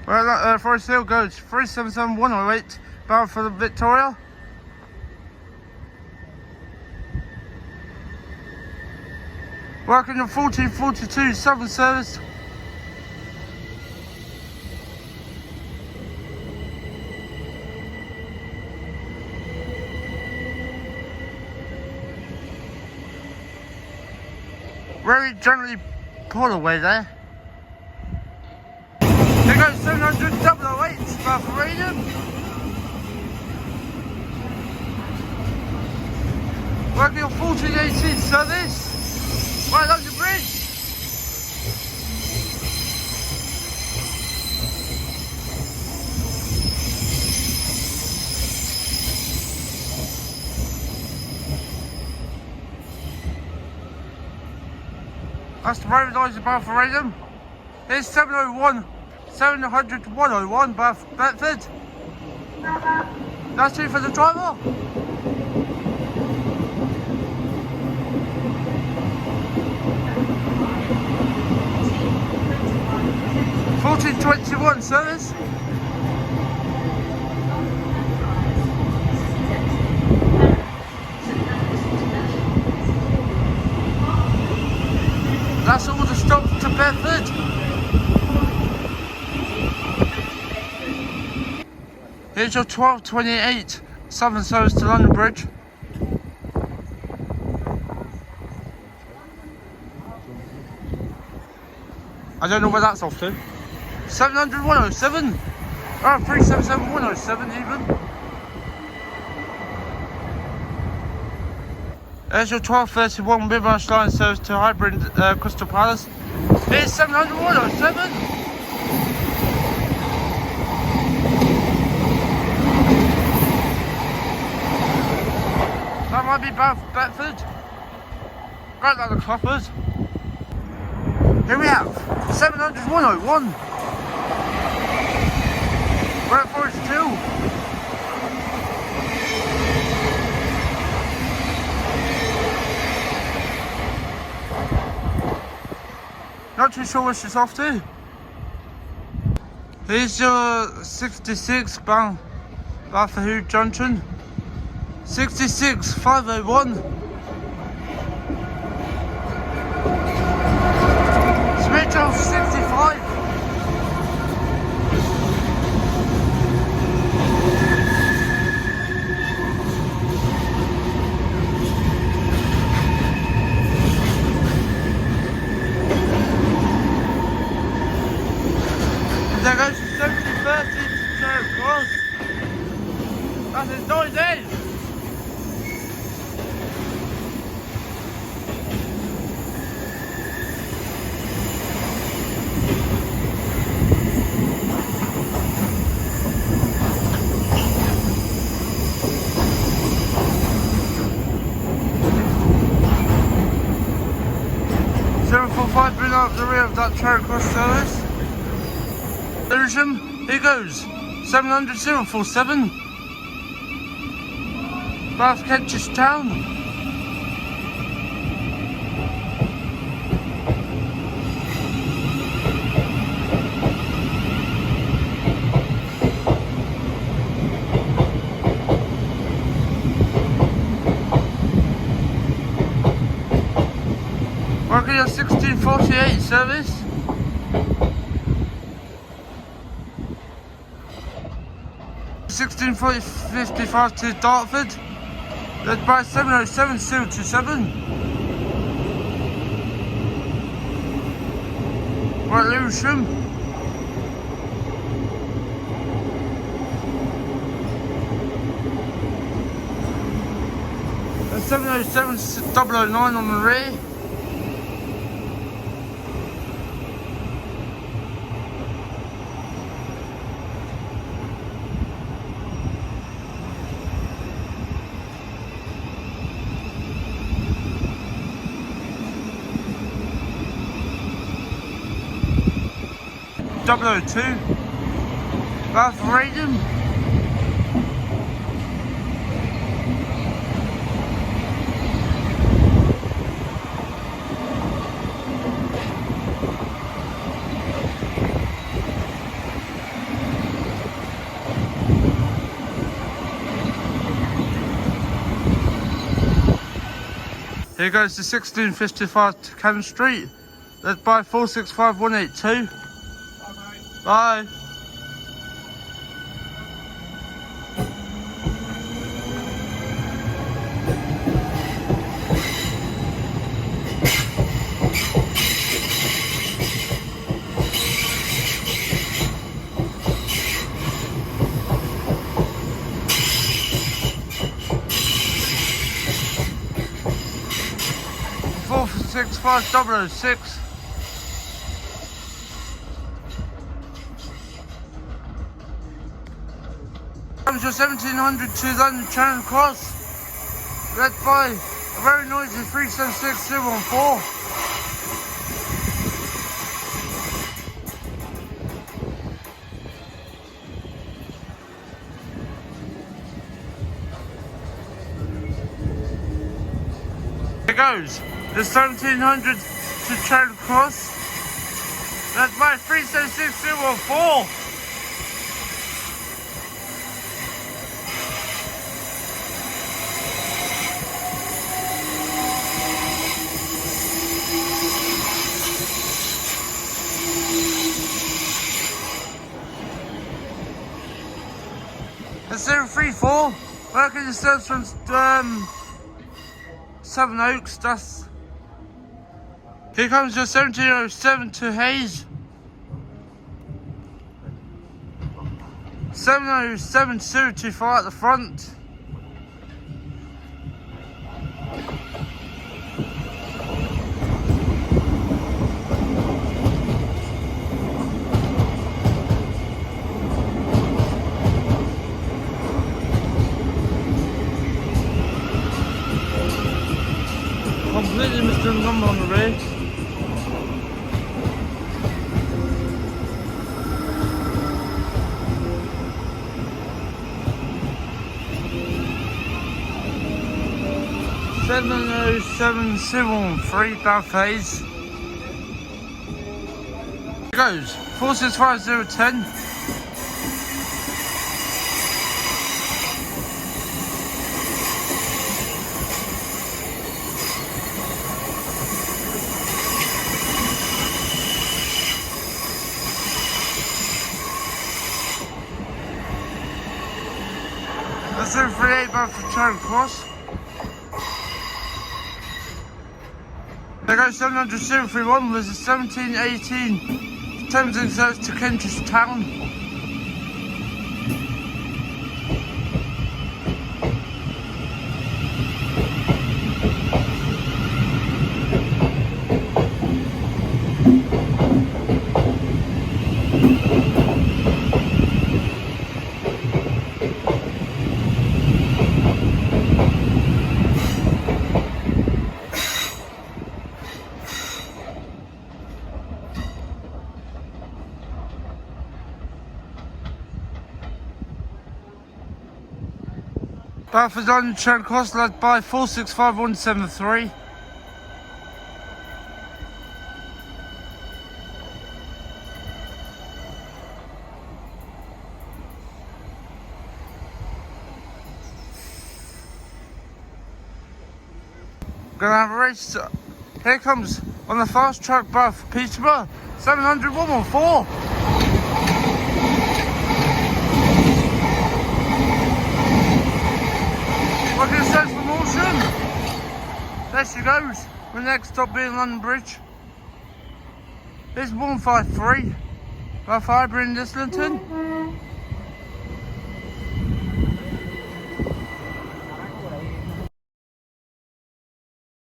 Well, that Forest Hill goes 377108, bound for the Victoria. Working on 1442 Southern Service. Very gently pull away there. There goes 700 008, bound for Raynham. Working on 1418 service. Right on the bridge. That's the road lines bound for Raynham. Here's 701, 700 101 bound for Bedford. That's two for the driver. 1421 service. That's all the stop to Bedford. Here's your 1228 Southern Service to London Bridge. I don't know where that's off to. 700 107. Oh, 377 107 even. There's your 1231 Midmarsh Line service to Hybrid Crystal Palace. Here's 700 107. That might be bound for Bedford. Right like the Coppers. Here we have 700 101. We're at Forest Hill. Not too sure where she's off to. Here's your 66 bound for Hood Junction. 66 501. Switch off 65. There goes 7030 to Charing Cross. That is noisy. Bring up the rear of that Charing Cross service. Lewisham, here goes 700 047. Bath Kentish Town. Working your 1648 service. 1655 to Dartford. Led by 707 027. Right, Lewisham. There's 707 009 on the rear. Double 002, Bath Raynham. Here goes the 1655 to Cannon Street, led by 465182. Bye. Four 6506. Comes your 1700 to London Charing Cross, led by a very noisy 376214. Here goes the 1700 to Charing Cross, led by 376214. The 034, working the steps from Seven Oaks. That's here comes your 1707 to Hayes. 707 024 at the front. Completely missed the number on the race. Seven 773 Bathhays. Here goes 465010. That's 038 back for Charing Cross. There goes 700 031 with a 1718 Thames Express to Kentish Town. Bathurst on Charing Cross, led by 465173. Gonna have a race. Here comes on the fast track Bath Peterborough, 700 114. Look at the central motion. There she goes. The next stop being London Bridge. It's 153. Bath Hybrid in Islington.